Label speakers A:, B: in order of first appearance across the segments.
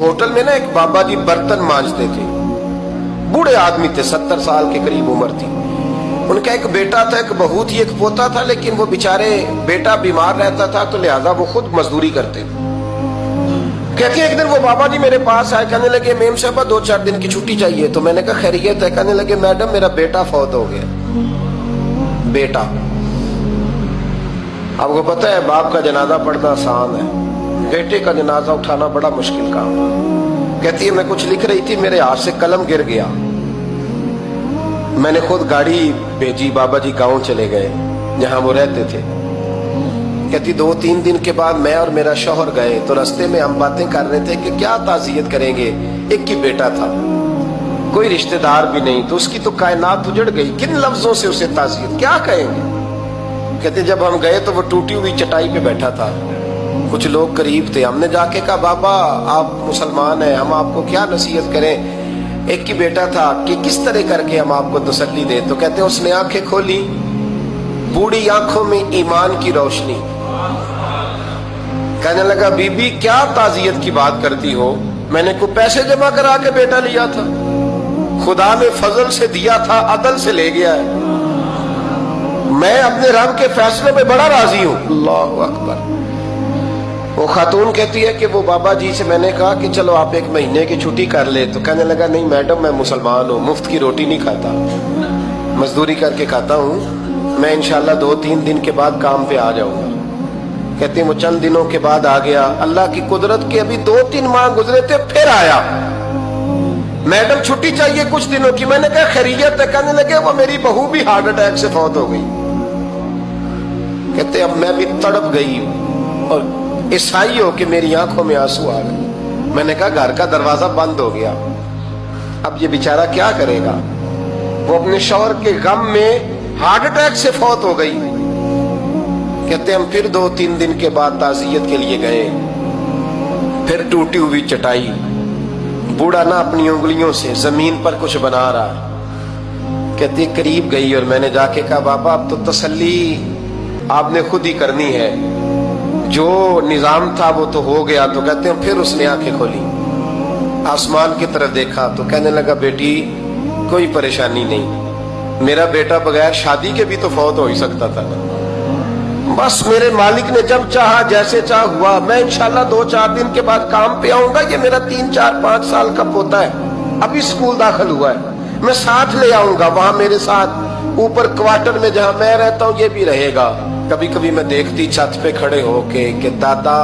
A: Hotel में ना एक बाबा जी बर्तन मांजते थे, बूढ़े आदमी थे, 70 साल के करीब उम्र थी। उनका एक बेटा था, एक बहू थी, एक पोता था, लेकिन वो बेचारे बेटा बीमार रहता था तो लिहाजा वो खुद मजदूरी करते थे। कहते एक दिन वो बाबा जी मेरे पास आए, कहने लगे मेम साहब 2-4 दिन की छुट्टी चाहिए। तो मैंने कहा खैरियत है? कहने लगे मैडम मेरा बेटा फौत हो गया। बेटा, आपको पता है बाप का जनाजा पढ़ना आसान है, बेटे का जनाजा उठाना बड़ा मुश्किल काम। कहती है मैं कुछ लिख रही थी, मेरे हाथ से कलम गिर गया, मैंने खुद गाड़ी भेजी, बाबा जी गांव चले गए जहां वो रहते थे। कहती 2-3 दिन के बाद मैं और मेरा शौहर गए तो रास्ते में हम बातें कर रहे थे कि क्या ताज़ियत करेंगे, एक ही बेटा था, कोई रिश्तेदार भी नहीं, तो उसकी तो कायनात उजड़ गई, किन लफ्जों से उसे ताज़ियत क्या कहेंगे। कहते जब हम गए तो वो टूटी हुई चटाई पे बैठा था, कुछ लोग करीब थे, हमने जाके कहा बाबा आप मुसलमान हैं, हम आपको क्या नसीहत करें, एक ही बेटा था, कि किस तरह करके हम आपको तसल्ली दें। तो कहते उसने आंखें खोली, बूढ़ी आंखों में ईमान की रोशनी, कहने लगा बीबी क्या ताज़ियत की बात करती हो, मैंने को पैसे जमा करा के बेटा लिया था, खुदा ने फजल से दिया था, अदल से ले गया है, मैं अपने रब के फैसले में बड़ा राजी हूं। अल्लाह अकबर। वो खातून कहती है कि वो बाबा जी से मैंने कहा कि चलो आप 1 महीने की छुट्टी कर ले, तो कहने लगा नहीं मैडम मैं मुसलमान हूँ, मुफ्त की रोटी नहीं खाता, मजदूरी करके खाता हूँ, मैं इंशाल्लाह 2-3 दिन के बाद काम पे आ जाऊंगा। कहते वो चंद दिनों के बाद आ गया, अल्लाह की कुदरत के अभी 2-3 माह गुजरे थे, फिर आया, मैडम छुट्टी चाहिए कुछ दिनों की। मैंने कहा खैरियत है? कहने लगे वो मेरी बहू भी हार्ट अटैक से फौत हो गई। कहते अब मैं भी तड़प गई और ईसाई हो कि मेरी आंखों में आंसू आ गए। मैंने कहा घर का दरवाजा बंद हो गया, अब ये बेचारा क्या करेगा। वो अपने शौहर के गम में हार्ट अटैक से फौत हो गई। कहते हम फिर 2-3 दिन के बाद ताज़ियत के लिए गए, फिर टूटी हुई चटाई, बूढ़ा ना अपनी उंगलियों से जमीन पर कुछ बना रहा। कहते करीब गई और मैंने जाके कहा बाबा अब तो तसल्ली आपने खुद ही करनी है, जो निजाम था वो तो हो गया। तो कहते हैं फिर उसने आंखें खोली, आसमान की तरफ देखा तो कहने लगा बेटी कोई परेशानी नहीं, मेरा बेटा बगैर शादी के भी तो फौत हो ही सकता था ना, बस मेरे मालिक ने जब चाहा जैसे चाह हुआ, मैं इंशाल्लाह 2-4 दिन के बाद काम पे आऊंगा। ये मेरा 3-4-5 साल का पोता है, अभी स्कूल दाखिल हुआ है, मैं साथ ले आऊंगा, वहां मेरे साथ ऊपर क्वार्टर में जहां मैं रहता हूँ ये भी रहेगा। कभी कभी मैं देखती छत पे खड़े होके कि दादा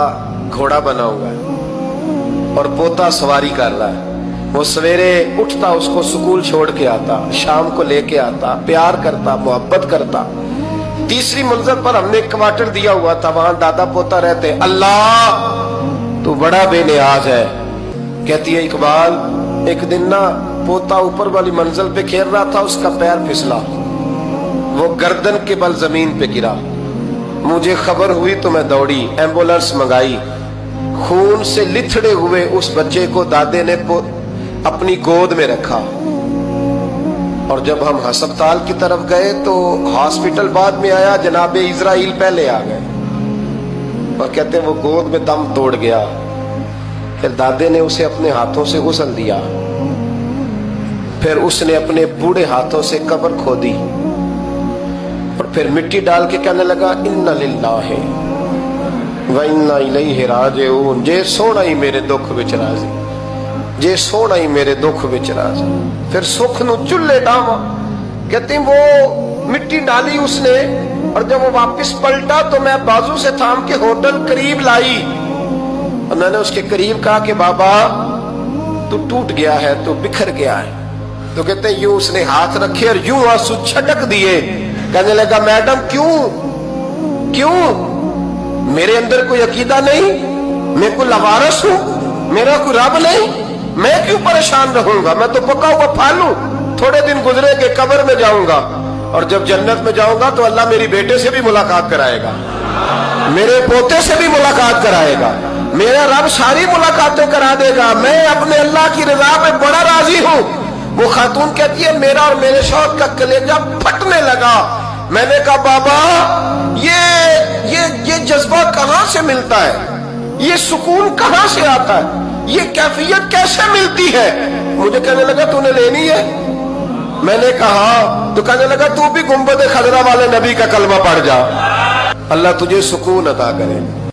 A: घोड़ा बना हुआ है और पोता सवारी कर रहा है, वो सवेरे उठता उसको स्कूल छोड़ के आता, शाम को लेके आता, प्यार करता, मोहब्बत करता। तीसरी मंजिल पर हमने क्वार्टर दिया हुआ था, वहां दादा पोता रहते। अल्लाह तू बड़ा बेनियाज है। कहती है इकबाल एक दिन ना पोता ऊपर वाली मंजिल पे खेल रहा था, उसका पैर फिसला, वो गर्दन के बल जमीन पे गिरा, मुझे खबर हुई तो मैं दौड़ी, एम्बुलेंस मंगाई, खून से लिथड़े हुए उस बच्चे को दादे ने अपनी गोद में रखा। और जब हम अस्पताल की तरफ गए तो हॉस्पिटल बाद में आया, जनाबे इजराइल पहले आ गए और कहते वो गोद में दम तोड़ गया। फिर दादे ने उसे अपने हाथों से गुस्ल दिया, फिर उसने अपने बूढ़े हाथों से कब्र खोदी और फिर मिट्टी डाल के कहने लगा इन्ना लिल्लाहि व इन्ना इलैहि राजिऊन, जे सोना ही मेरे दुख विच राजी, जे सोना ही मेरे दुख विच राजी। फिर सुख नु चुल्ले डावा। कहती वो मिट्टी डाली उसने और जब वो वापस पलटा तो मैं बाजू से थाम के होटल करीब लाई और मैंने उसके करीब कहा कि बाबा तू टूट गया है, तू बिखर गया है। तो कहते यूं उसने हाथ रखे और यूं आंसू छटक दिए। कहने लगा मैडम क्यों क्यों, मेरे अंदर कोई अकीदा नहीं, मैं कोई लवारस हूं, मेरा कोई रब नहीं, मैं क्यों परेशान रहूंगा, मैं तो पका हुआ फल हूं, थोड़े दिन गुजरेंगे कब्र में जाऊंगा और जब जन्नत में जाऊंगा तो अल्लाह मेरी बेटे से भी मुलाकात कराएगा, मेरे पोते से भी मुलाकात कराएगा, मेरा रब सारी मुलाकातें करा देगा, मैं अपने अल्लाह की रजा में बड़ा राजी हूं। वो खातून कहती है मेरा और मेरे शौहर का कलेजा फटने लगा। मैंने कहा बाबा ये जज्बा कहां से मिलता है, ये सुकून कहां से आता है। یہ کیفیت کیسے ملتی ہے؟ مجھے کہنے لگا تو نے لینی ہے؟ میں نے کہا تو کہنے لگا تو بھی گنبد خضرا والے نبی کا کلمہ پڑھ جا، اللہ تجھے سکون عطا کرے۔